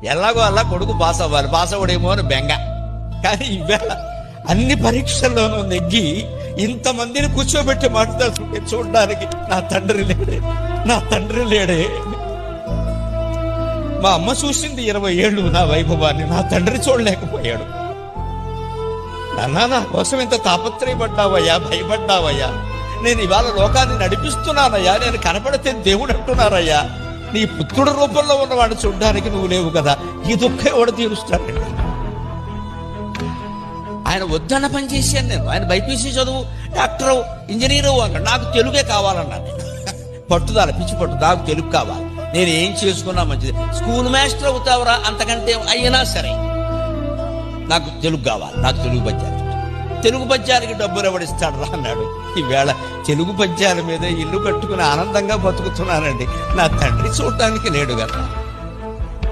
ఎలాగో అలా కొడుకు పాస్ అవ్వాలి, పాస్ అవ్వడేమో అని బెంగ. కానీ ఈవేళ అన్ని పరీక్షల్లోనూ నెగ్గి ఇంతమందిని కూర్చోబెట్టి మాట్లాడుతుంటే చూడడానికి నా తండ్రి లేడే, నా తండ్రి లేడే. మా అమ్మ చూసింది 20 ఏళ్ళు నా వైభవాన్ని, నా తండ్రి చూడలేకపోయాడు. నా కోసం ఇంత తాపత్రయపడ్డావయ్యా, భయపడ్డావయ్యా. నేను ఇవాళ లోకాన్ని నడిపిస్తున్నానయ్యా, నేను కనపడితే దేవుడు అంటున్నారయ్యా. నీ పుత్రుడు రూపంలో ఉన్నవాడిని చూడడానికి నువ్వు లేవు కదా, ఈ దుఃఖం ఎవడు తీరుస్తాడండి. ఆయన వద్దన్న పని చేశాను నేను. ఆయన బైపీసీ చదువు, డాక్టరు, ఇంజనీరు అన్నాడు. నాకు తెలుగే కావాలన్నాను. పట్టుదల, పిచ్చి పట్టు, నాకు తెలుగు కావాలి. నేను ఏం చేసుకున్నా మంచిది. స్కూల్ మాస్టర్ అవుతావరా, అంతకంటే అయినా సరే నాకు తెలుగు కావాలి, నాకు తెలుగు పద్యాలు. తెలుగు పద్యాలకి డబ్బులు ఎవడిస్తాడు రా అన్నాడు. ఈవేళ తెలుగు పద్యాల మీద ఇల్లు కట్టుకుని ఆనందంగా బతుకుతున్నానండి. నా తండ్రి చూడటానికి లేడు కదా.